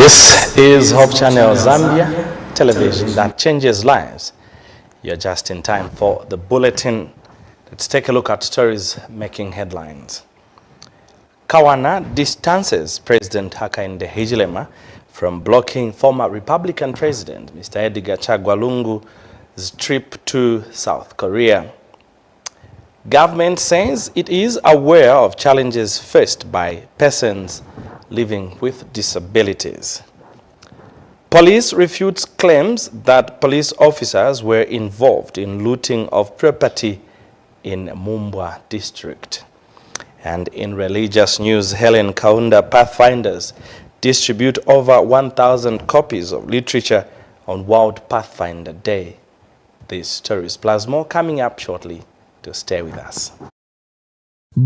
This is Hope Channel Zambia, television that changes lives. You're just in time for the bulletin. Let's take a look at stories making headlines. Kawana distances President Hakainde Hichilema from blocking former Republican President Mr. Edgar Chagwa Lungu's trip to South Korea. Government says it is aware of challenges faced by persons living with disabilities. Police refutes claims that police officers were involved in looting of property in Mumbwa district. And in religious news, Helen Kaunda Pathfinders distribute over 1,000 copies of literature on World Pathfinder Day. These stories plus more coming up shortly, to stay with us.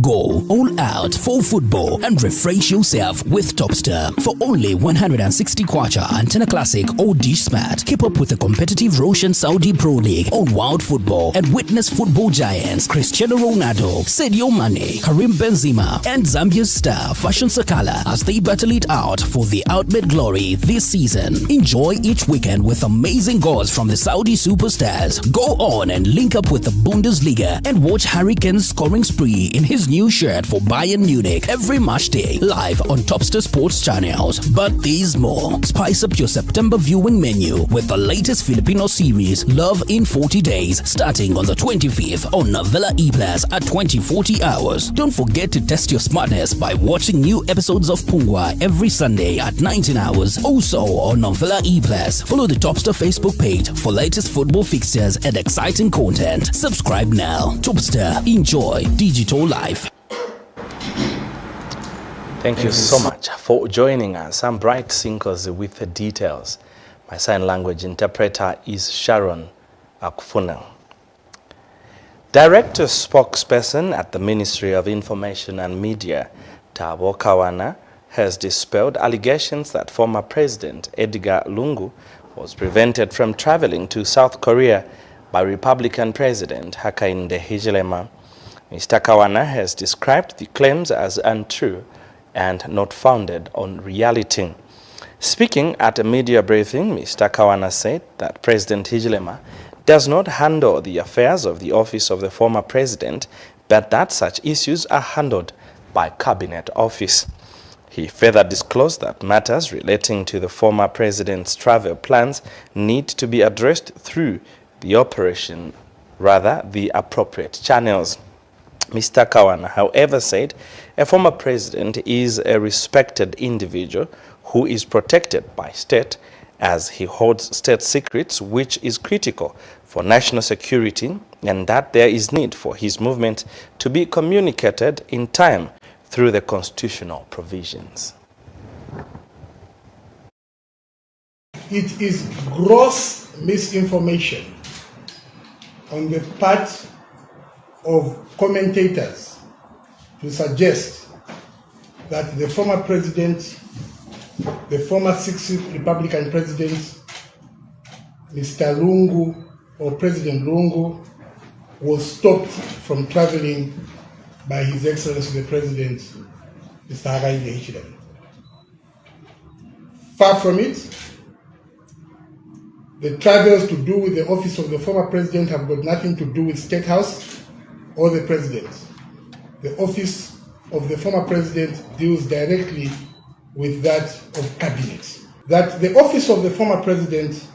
Go all out for football and refresh yourself with Topster for only 160 kwacha antenna classic or dish smart. Keep up with the competitive Russian Saudi Pro League on Wild Football and witness football giants Cristiano Ronaldo, Sadio Mane, Karim Benzema and Zambia's star Fashion Sakala as they battle it out for the ultimate glory this season. Enjoy each weekend with amazing goals from the Saudi superstars. Go on and link up with the Bundesliga and watch Harry Kane's scoring spree in his new shirt for Bayern Munich every match day live on Topster Sports channels. But there's more. Spice up your September viewing menu with the latest Filipino series Love in 40 Days starting on the 25th on Novella E+ at 2040 hours. Don't forget to test your smartness by watching new episodes of Pungwa every Sunday at 19 hours. Also on Novella E+. Follow the Topster Facebook page for latest football fixtures and exciting content. Subscribe now. Topster. Enjoy digital life. Thank you so much for joining us. I'm Bright Sinkos with the details. My sign language interpreter is Sharon Akufuna. Director spokesperson at the Ministry of Information and Media, Thabo Kawana, has dispelled allegations that former President Edgar Lungu was prevented from traveling to South Korea by Republican President Hakainde Hichilema. Mr. Kawana has described the claims as untrue and not founded on reality. Speaking at a media briefing, Mr. Kawana said that President Hichilema does not handle the affairs of the office of the former president, but that such issues are handled by Cabinet Office. He further disclosed that matters relating to the former president's travel plans need to be addressed through the appropriate channels. Mr. Kawana, however, said a former president is a respected individual who is protected by state as he holds state secrets, which is critical for national security, and that there is need for his movement to be communicated in time through the constitutional provisions. It is gross misinformation on the part of commentators to suggest that the former president, the former 6th Republican president, Mr. Lungu or President Lungu, was stopped from traveling by His Excellency the President, Mr. Hakainde Hichilema. Far from it, the travels to do with the office of the former president have got nothing to do with State House or the president. The office of the former president deals directly with that of cabinet. That the office of the former president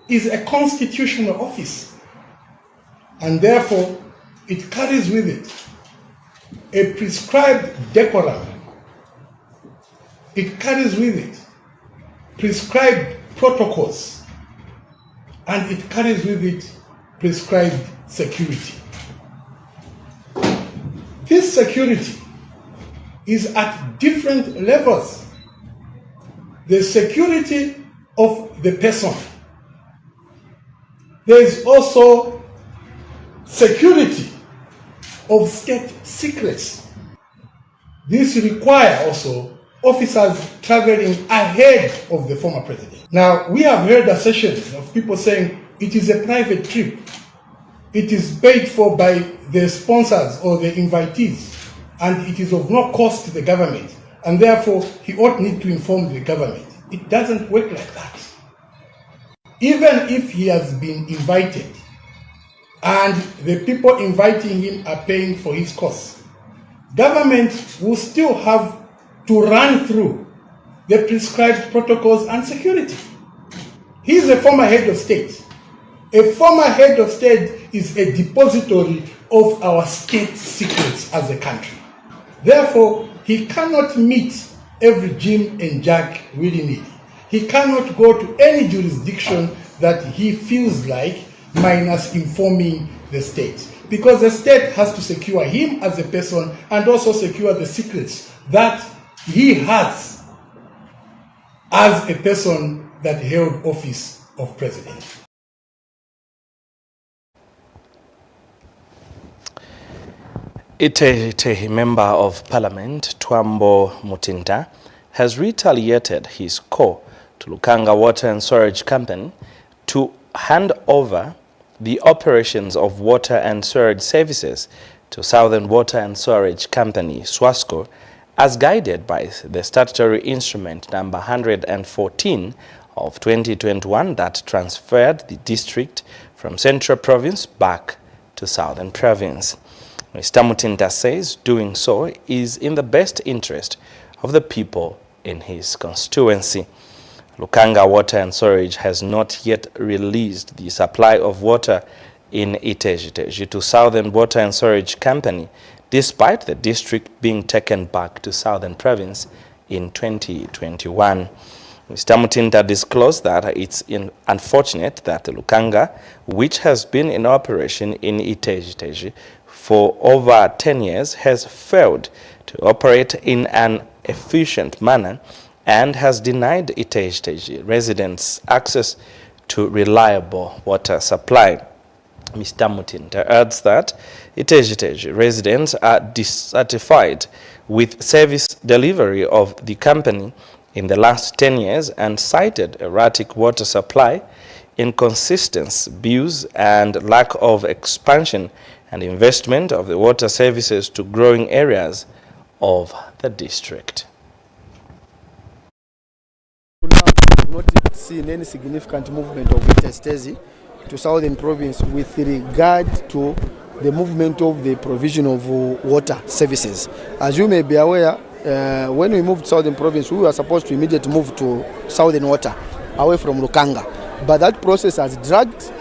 is a constitutional office, and therefore it carries with it a prescribed decorum. It carries with it prescribed protocols, and it carries with it prescribed security. This security is at different levels. The security of the person. There is also security of state secrets. This requires also officers traveling ahead of the former president. Now, we have heard assertions of people saying it is a private trip. It is paid for by the sponsors or the invitees, and it is of no cost to the government, and therefore he ought need to inform the government. It doesn't work like that. Even if he has been invited and the people inviting him are paying for his costs, government will still have to run through the prescribed protocols and security. He is a former head of state. A former head of state is a depository of our state secrets as a country. Therefore, he cannot meet every Jim and Jack willy-nilly. He cannot go to any jurisdiction that he feels like, minus informing the state. Because the state has to secure him as a person and also secure the secrets that he has as a person that held office of president. Ite member of parliament Twambo Mutinda has retaliated his core to Lukanga Water and Sewerage Company to hand over the operations of water and sewerage services to Southern Water and Sewerage Company, SWASCO, as guided by the statutory instrument number 114 of 2021 that transferred the district from Central Province back to Southern Province. Mr. Mutinda says doing so is in the best interest of the people in his constituency. Lukanga Water and Sewerage has not yet released the supply of water in Iteji to Southern Water and Sewerage Company, despite the district being taken back to Southern Province in 2021. Mr. Mutinda disclosed that it's unfortunate that the Lukanga, which has been in operation in Iteji for over 10 years, has failed to operate in an efficient manner and has denied Iteji residents access to reliable water supply. Mr. Mutinda adds that Iteji residents are dissatisfied with service delivery of the company in the last 10 years and cited erratic water supply, inconsistent bills, and lack of expansion and investment of the water services to growing areas of the district. Now, we have not seen any significant movement of Iteji to Southern Province with regard to the movement of the provision of water services. As you may be aware, when we moved to Southern Province, we were supposed to immediately move to Southern Water, away from Lukanga. But that process has dragged,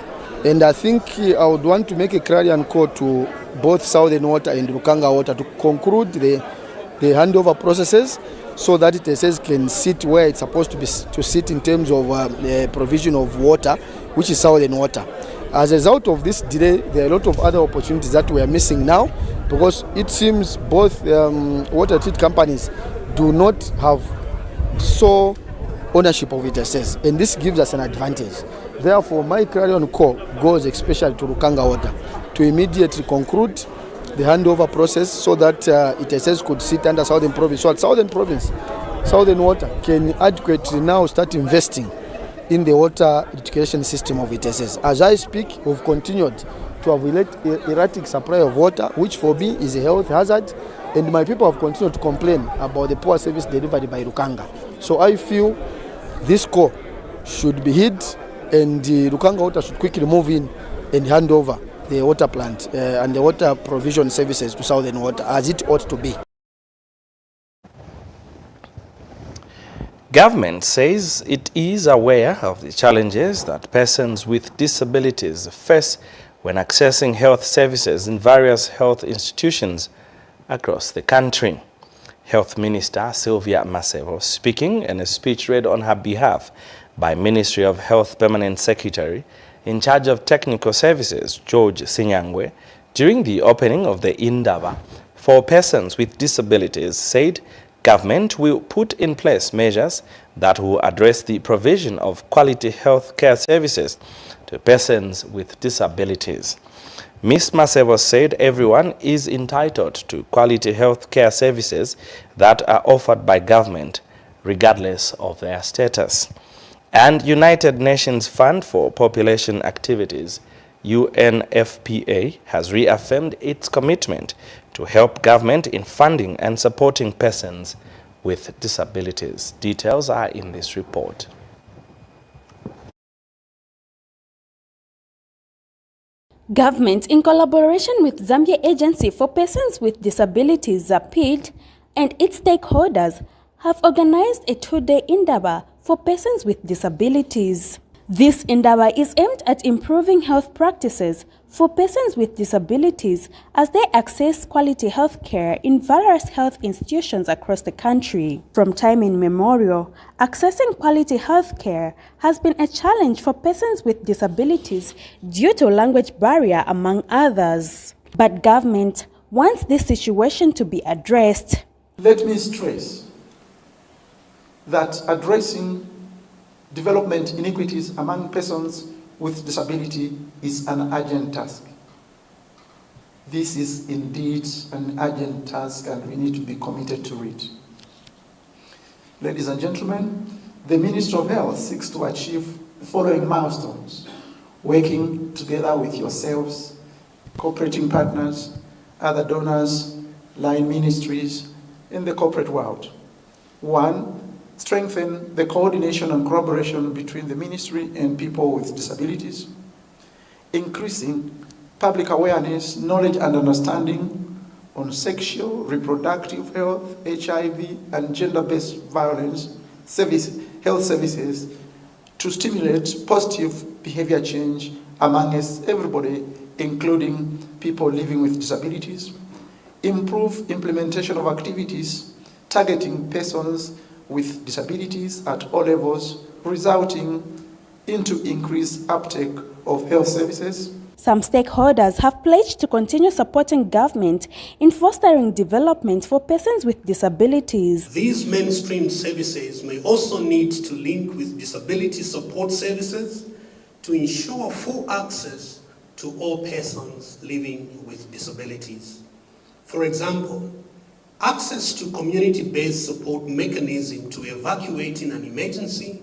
and I think I would want to make a clarion call to both Southern Water and Lukanga Water to conclude the handover processes so that it can sit where it's supposed to sit in terms of the provision of water, which is Southern Water. As a result of this delay, there are a lot of other opportunities that we are missing now, because it seems both water treat companies do not have sole ownership of it, and this gives us an advantage. Therefore, my clarion call goes especially to Lukanga Water to immediately conclude the handover process so that it could sit under Southern Province. So at Southern Province, Southern Water can adequately now start investing in the water education system of ITSS. As I speak, we've continued to have erratic supply of water, which for me is a health hazard, and my people have continued to complain about the poor service delivered by Lukanga. So I feel this core should be hid, and Lukanga Water should quickly move in and hand over the water plant and the water provision services to Southern Water, as it ought to be. Government says it is aware of the challenges that persons with disabilities face when accessing health services in various health institutions across the country. Health Minister Sylvia Masebo, speaking in a speech read on her behalf by Ministry of Health Permanent Secretary in charge of Technical Services, George Sinyangwe, during the opening of the Indaba for persons with disabilities, said government will put in place measures that will address the provision of quality health care services to persons with disabilities. Ms. Masebo said everyone is entitled to quality health care services that are offered by government, regardless of their status. And United Nations Fund for Population Activities, UNFPA, has reaffirmed its commitment to help government in funding and supporting persons with disabilities. Details are in this report. Government, in collaboration with Zambia Agency for Persons with Disabilities, ZAPID, and its stakeholders, have organized a two-day Indaba for persons with disabilities. This Indaba is aimed at improving health practices for persons with disabilities as they access quality health care in various health institutions across the country. From time immemorial, accessing quality health care has been a challenge for persons with disabilities due to language barrier, among others. But government wants this situation to be addressed. Let me stress that addressing development inequities among persons with disability is an urgent task. This is indeed an urgent task and we need to be committed to it. Ladies and gentlemen, the Ministry of Health seeks to achieve the following milestones, working together with yourselves, cooperating partners, other donors, line ministries in the corporate world. 1, strengthen the coordination and collaboration between the ministry and people with disabilities, increasing public awareness, knowledge and understanding on sexual, reproductive health, HIV and gender-based violence health services to stimulate positive behavior change amongst everybody, including people living with disabilities, improve implementation of activities targeting persons with disabilities at all levels, resulting into increased uptake of health services. Some stakeholders have pledged to continue supporting government in fostering development for persons with disabilities. These mainstream services may also need to link with disability support services to ensure full access to all persons living with disabilities. For example, access to community-based support mechanism to evacuate in an emergency,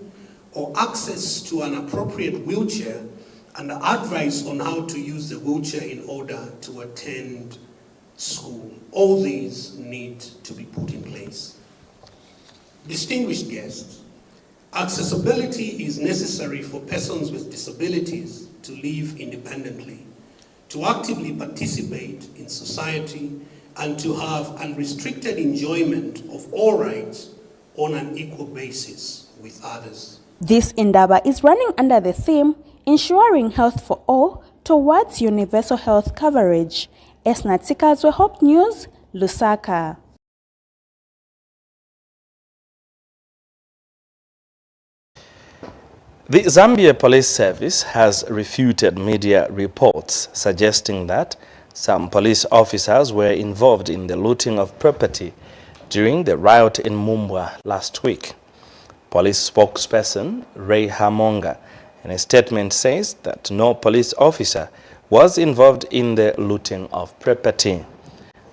or access to an appropriate wheelchair and advice on how to use the wheelchair in order to attend school. All these need to be put in place. Distinguished guests, accessibility is necessary for persons with disabilities to live independently, to actively participate in society, and to have unrestricted enjoyment of all rights on an equal basis with others. This Indaba is running under the theme, Ensuring Health for All towards Universal Health Coverage. Esnatikazwe, Hope News, Lusaka. The Zambia Police Service has refuted media reports suggesting that some police officers were involved in the looting of property during the riot in Mumbwa last week. Police spokesperson Ray Hamonga in a statement says that no police officer was involved in the looting of property.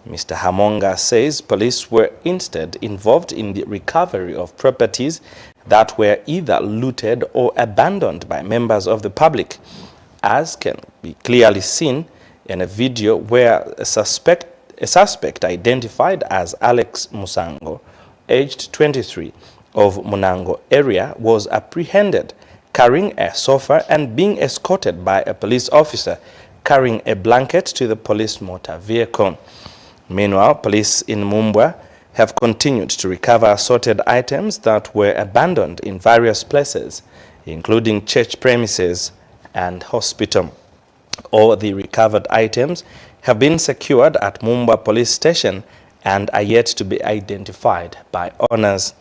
Mr. Hamonga says police were instead involved in the recovery of properties that were either looted or abandoned by members of the public, as can be clearly seen in a video where a suspect identified as Alex Musango, aged 23, of Munango area, was apprehended carrying a sofa and being escorted by a police officer carrying a blanket to the police motor vehicle. Meanwhile, police in Mumbwa have continued to recover assorted items that were abandoned in various places, including church premises and hospital. All the recovered items have been secured at Mumbwa Police Station and are yet to be identified by owners.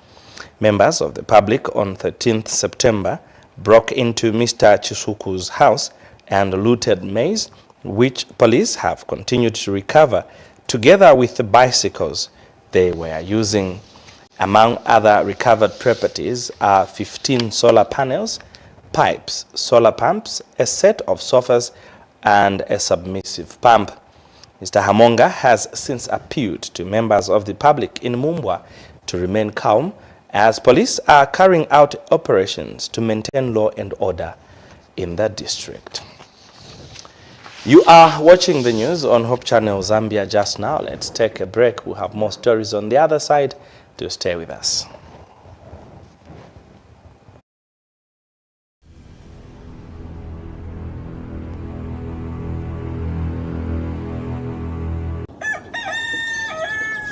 Members of the public on 13th September broke into Mr. Chisuku's house and looted maize, which police have continued to recover, together with the bicycles they were using. Among other recovered properties are 15 solar panels, pipes, solar pumps, a set of sofas, and a submersive pump. Mr. Hamonga has since appealed to members of the public in Mumbwa to remain calm as police are carrying out operations to maintain law and order in that district. You are watching the news on Hope Channel Zambia just now. Let's take a break. We'll have more stories on the other side. Do stay with us.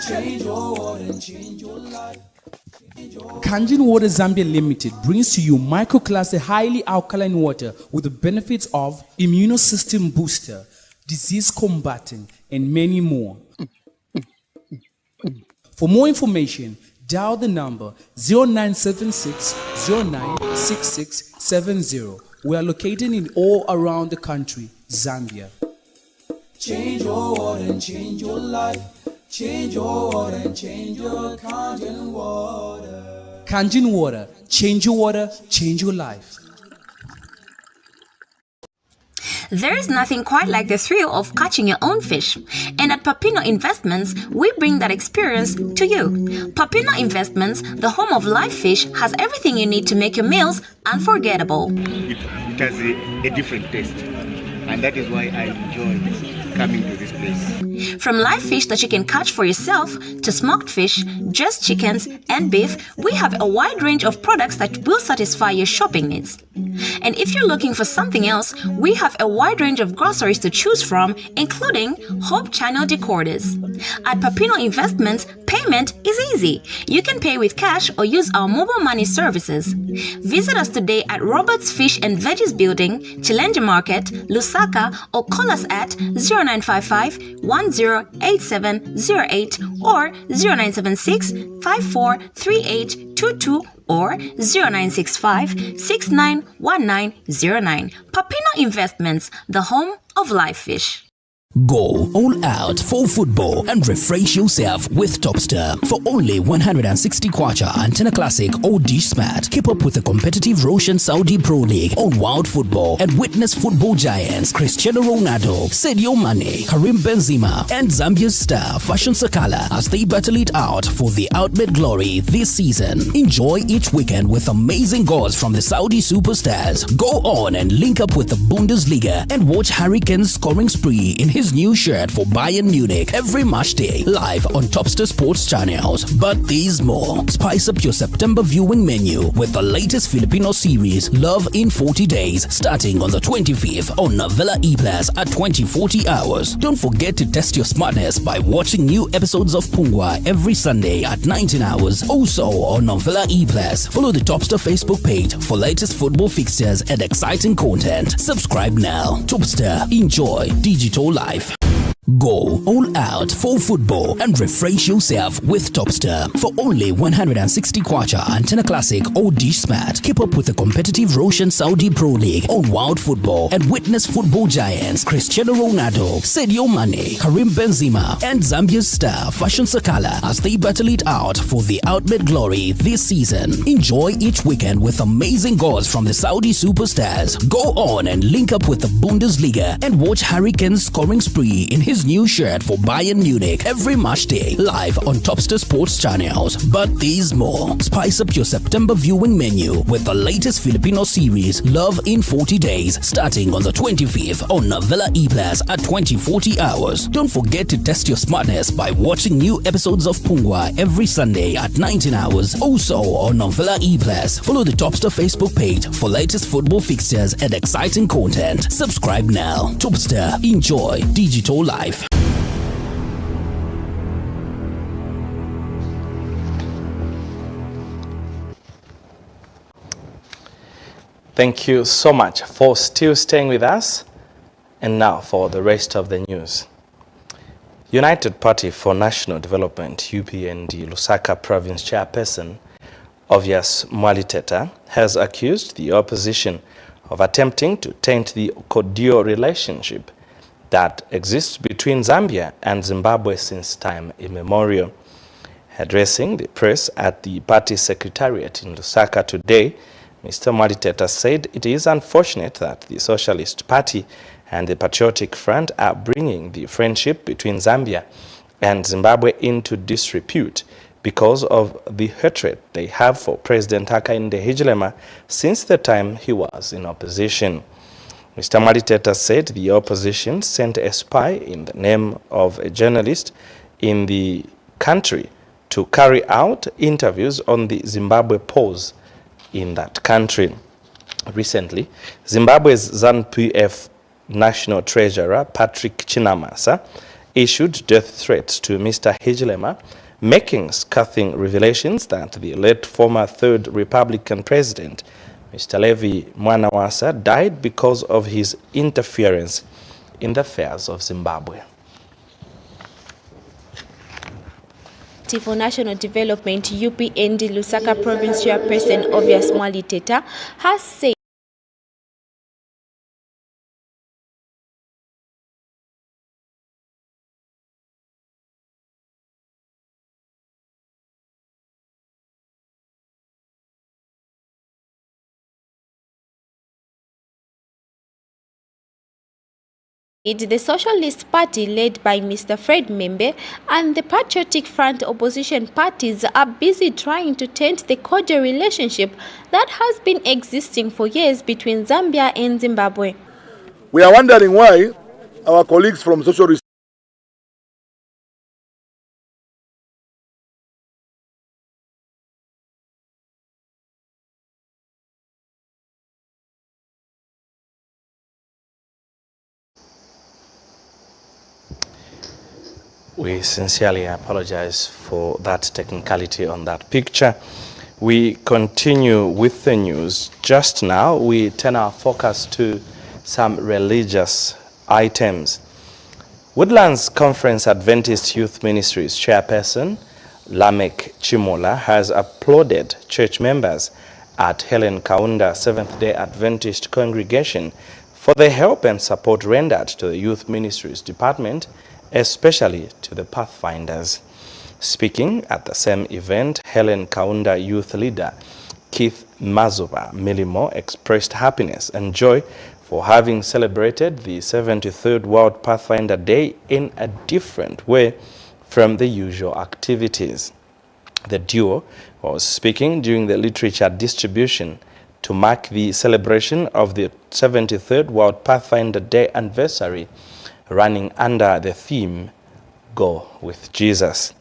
Change your water and change your life. Kanjin Water Zambia Limited brings to you microclasses highly alkaline water with the benefits of immunosystem booster, disease combating, and many more. For more information, dial the number 0976 096670. We are located in all around the country, Zambia. Change your water and change your life. Change your water and change your Kanjin water. Kanjin Water, change your life. There is nothing quite like the thrill of catching your own fish. And at Papino Investments, we bring that experience to you. Papino Investments, the home of live fish, has everything you need to make your meals unforgettable. It has a different taste. And that is why I enjoy coming to this place. From live fish that you can catch for yourself to smoked fish, just chickens and beef, we have a wide range of products that will satisfy your shopping needs. And if you're looking for something else, we have a wide range of groceries to choose from, including Hope Channel decorders. At Papino Investments, payment is easy. You can pay with cash or use our mobile money services. Visit us today at Robert's Fish and Veggies Building, Challenge Market, Lusaka, or call us at 0955 108708 or 0976 543822 or 0965 691909. Papino Investments, the home of live fish. Go all out for football and refresh yourself with Topster for only 160 kwacha antenna classic or dish smart. Keep up with the competitive Russian Saudi Pro League on Wild Football and witness football giants Cristiano Ronaldo, Sadio Mane, Karim Benzema, and Zambia's star Fashion Sakala as they battle it out for the ultimate glory this season. Enjoy each weekend with amazing goals from the Saudi superstars. Go on and link up with the Bundesliga and watch Harry Kane's scoring spree in his new shirt for Bayern Munich every match day live on Topster Sports channels. But there's more. Spice up your September viewing menu with the latest Filipino series Love in 40 Days starting on the 25th on Novella E+ at 2040 hours. Don't forget to test your smartness by watching new episodes of Pungwa every Sunday at 19 hours. Also on Novella E+. Follow the Topster Facebook page for latest football fixtures and exciting content. Subscribe now. Topster, enjoy digital life. Go all out for football and refresh yourself with Topster for only 160 kwacha antenna classic or dish smart. Keep up with the competitive Russian Saudi Pro League on Wild Football and witness football giants Cristiano Ronaldo, Sadio Mane, Karim Benzema, and Zambia's star Fashion Sakala as they battle it out for the ultimate glory this season. Enjoy each weekend with amazing goals from the Saudi superstars. Go on and link up with the Bundesliga and watch Harry Kane's scoring spree in his new shirt for Bayern Munich every match day live on Topster Sports channels. But there's more. Spice up your September viewing menu with the latest Filipino series Love in 40 Days starting on the 25th on Novella E+ at 2040 hours. Don't forget to test your smartness by watching new episodes of Pungwa every Sunday at 19 hours. Also on Novella E+. Follow the Topster Facebook page for latest football fixtures and exciting content. Subscribe now. Topster, enjoy digital life. Thank you so much for still staying with us. And now for the rest of the news. United Party for National Development, UPND, Lusaka Province Chairperson Obvious Mwaliteta has accused the opposition of attempting to taint the cordial relationship that exists between Zambia and Zimbabwe since time immemorial. Addressing the press at the party secretariat in Lusaka today, Mr. Mwaliteta said it is unfortunate that the Socialist Party and the Patriotic Front are bringing the friendship between Zambia and Zimbabwe into disrepute because of the hatred they have for President Hakainde Hichilema since the time he was in opposition. Mr. Mwaliteta said the opposition sent a spy in the name of a journalist in the country to carry out interviews on the Zimbabwe pause in that country. Recently, Zimbabwe's ZANU-PF National Treasurer Patrick Chinamasa issued death threats to Mr. Hichilema, making scathing revelations that the late former Third Republican President, Mr. Levi Mwanawasa, died because of his interference in the affairs of Zimbabwe. For National Development, UPND Lusaka Province Chairperson Obvious Mwali Teta has said the Socialist Party led by Mr. Fred Membe and the Patriotic Front opposition parties are busy trying to taint the cordial relationship that has been existing for years between Zambia and Zimbabwe. We are wondering why our colleagues from Socialist We sincerely apologize for that technicality on that picture. We continue with the news. Just now, we turn our focus to some religious items. Woodlands Conference Adventist Youth Ministries chairperson Lamek Chimola has applauded church members at Helen Kaunda Seventh-day Adventist congregation for the help and support rendered to the Youth Ministries Department, especially to the Pathfinders. Speaking at the same event, Helen Kaunda youth leader Keith Mazuba Milimo expressed happiness and joy for having celebrated the 73rd World Pathfinder Day in a different way from the usual activities. The duo was speaking during the literature distribution to mark the celebration of the 73rd World Pathfinder Day anniversary, running under the theme, Go with Jesus.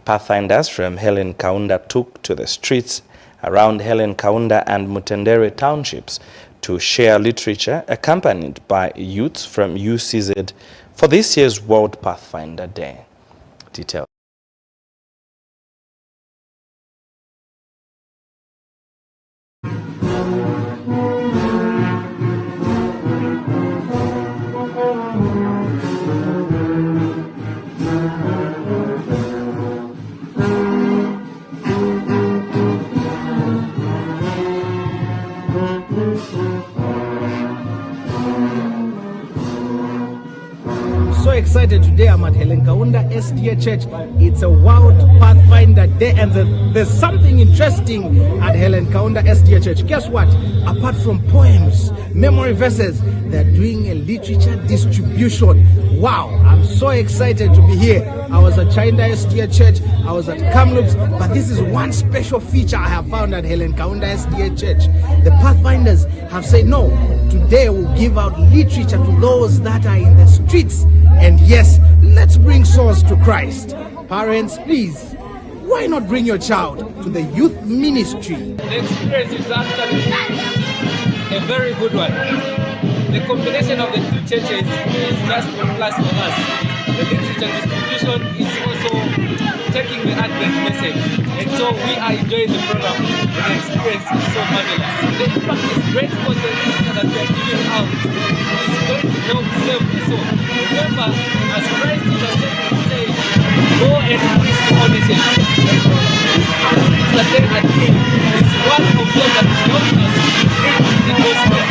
Pathfinders from Helen Kaunda took to the streets around Helen Kaunda and Mutendere townships to share literature, accompanied by youths from UCZ for this year's World Pathfinder Day. Details. So excited today. I'm at Helen Kaunda SDA Church. It's a World Pathfinder Day, and there's something interesting at Helen Kaunda SDA Church. Guess what? Apart from poems, memory verses, they're doing a literature distribution. Wow, I'm so excited to be here. I was at Chainda SDA Church, I was at Kamloops, but this is one special feature I have found at Helen Kaunda SDA Church. The Pathfinders have said, no, today we'll give out literature to those that are in the streets. And yes, let's bring souls to Christ. Parents, please, why not bring your child to the youth ministry? The experience is actually a very good one. The combination of the two churches is just a plus for us. The literature distribution is also taking the Advent message. And so we are enjoying the program. The experience is so marvelous. The impact is great because the literature that we are giving out is going to help save the soul. Remember, as Christ is saying, go and preach the message. That they are doing is one of them that is helping us to preach the gospel.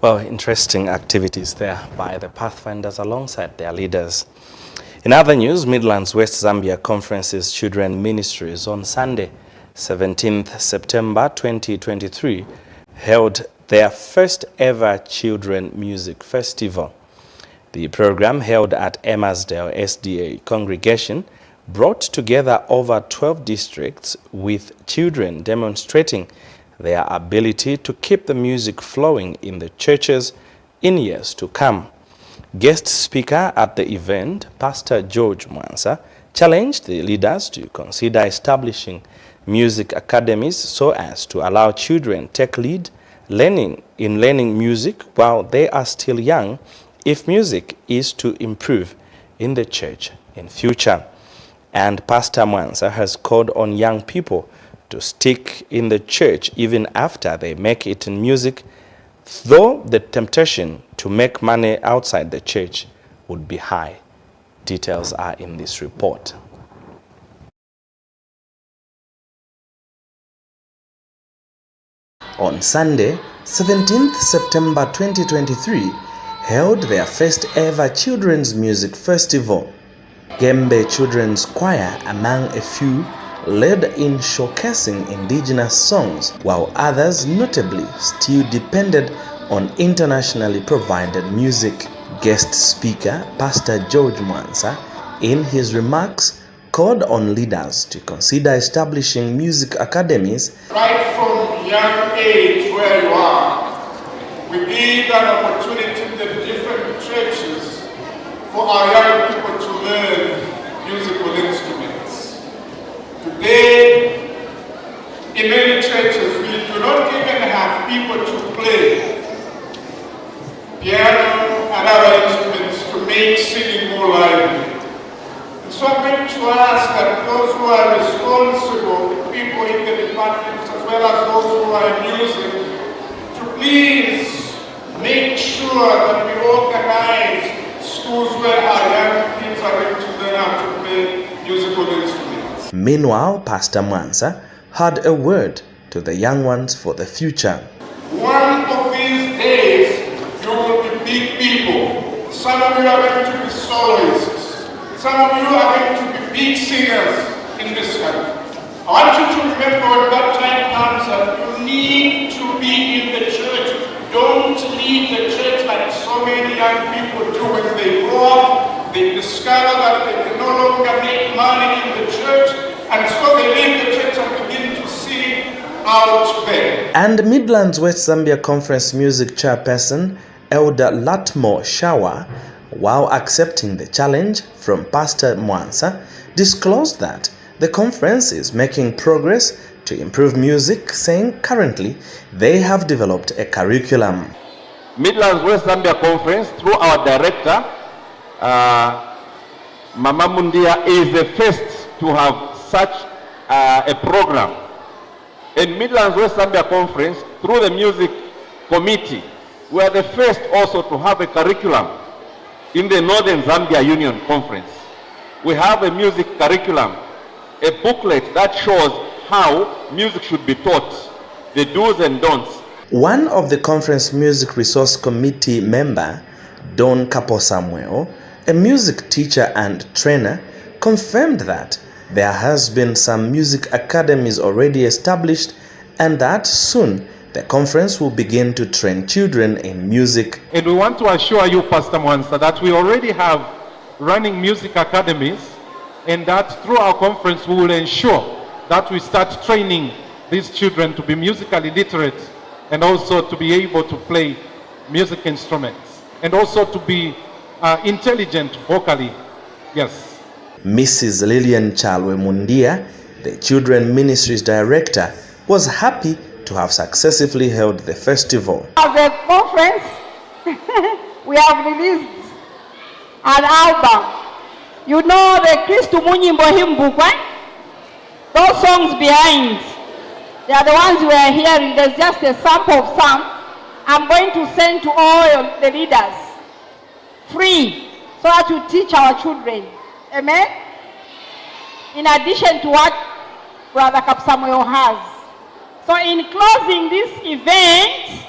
Well, interesting activities there by the Pathfinders alongside their leaders. In other news, Midlands West Zambia Conference's Children Ministries on Sunday 17th September 2023, held their first ever Children Music Festival. The program, held at Emmersdale SDA congregation, brought together over 12 districts with children demonstrating their ability to keep the music flowing in the churches in years to come. Guest speaker at the event, Pastor George Mwansa, challenged the leaders to consider establishing music academies so as to allow children take lead learning music while they are still young, if music is to improve in the church in future. And Pastor Mwansa has called on young people to stick in the church even after they make it in music, though the temptation to make money outside the church would be high. Details are in this report. On Sunday, 17th September 2023, held their first ever Children's Music Festival. Gembe Children's Choir, among a few, led in showcasing indigenous songs, while others notably still depended on internationally provided music. Guest speaker, Pastor George Mwansa, in his remarks, called on leaders to consider establishing music academies. Right from young age where you are, we give an opportunity in the different churches for our young people to learn musical instruments. Today, in many churches, we do not even have people to play piano and other instruments to make singing more lively. And so I'm going to ask that those who are responsible, the people in the departments as well as those who are in music, to please make sure that we organize schools where our young kids are going to learn how to play musical instruments. Meanwhile, Pastor Mwansa had a word to the young ones for the future. One of these days, you will be big people. Some of you are going to be soloists. Some of you are going to be big singers in this country. I want you to remember when that time comes that you need to be in the church. Don't leave the church like so many young people do when they grow up. They discover that they can no longer make money in the church, and so they leave the church and begin to sing out there. And Midlands West Zambia Conference Music Chairperson, Elder Latmo Shawa, while accepting the challenge from Pastor Mwansa, disclosed that the conference is making progress to improve music, saying currently they have developed a curriculum. Midlands West Zambia Conference, through our director, Mama Mundia, is the first to have such a program. In Midlands West Zambia Conference, through the music committee, we are the first also to have a curriculum in the Northern Zambia Union Conference. We have a music curriculum, a booklet that shows how music should be taught, the do's and don'ts. One of the Conference Music Resource Committee member, Don Capo Samuel, a music teacher and trainer, confirmed that there has been some music academies already established and that soon the conference will begin to train children in music. And we want to assure you, Pastor Mwansa, that we already have running music academies, and that through our conference we will ensure that we start training these children to be musically literate and also to be able to play music instruments and also to be intelligent vocally. Yes. Mrs. Lillian Chalwe Mundia, the Children Ministries Director, was happy to have successfully held the festival. As a conference, we have released an album. You know the Kristu Munyimbo hymn book, right? Those songs behind, they are the ones we are hearing. There's just a sample of some. I'm going to send to all the leaders, free, so that you teach our children. Amen? In addition to what Brother Kapsamoyo has. So in closing this event,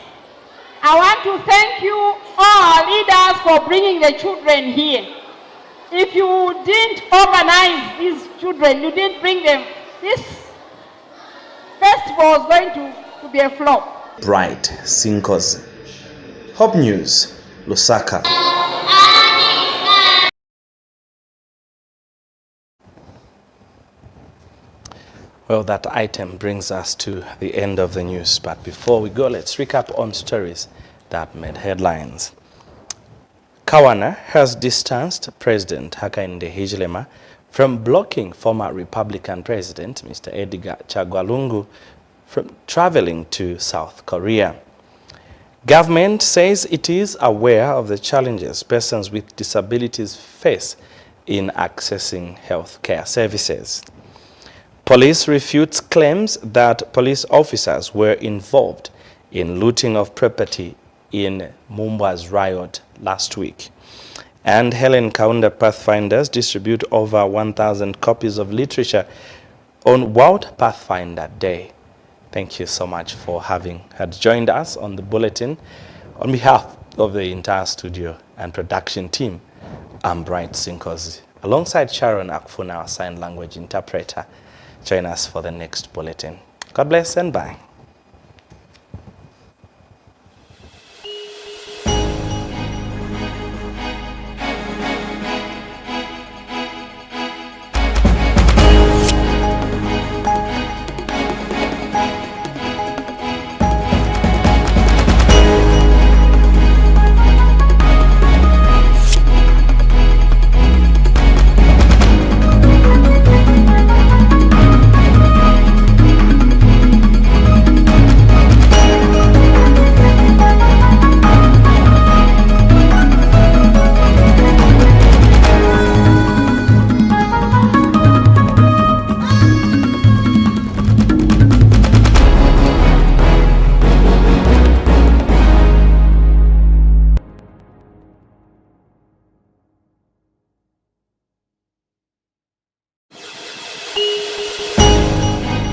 I want to thank you all leaders for bringing the children here. If you didn't organize these children, you didn't bring them, this festival was going to be a flop. Bright Sinkozi. Hope News, Lusaka. Well, that item brings us to the end of the news. But before we go, let's recap on stories that made headlines. Kawana has distanced President Hakainde Hichilema from blocking former Republican President Mr. Edgar Chagwa Lungu from traveling to South Korea. Government says it is aware of the challenges persons with disabilities face in accessing health care services. Police refutes claims that police officers were involved in looting of property in Mumba's riot last week. And Helen Kaunda Pathfinders distribute over 1,000 copies of literature on World Pathfinder Day. Thank you so much for having joined us on the bulletin. On behalf of the entire studio and production team, I'm Bright Sinkozi, alongside Sharon Akfuna, our sign language interpreter. Join us for the next bulletin. God bless and bye.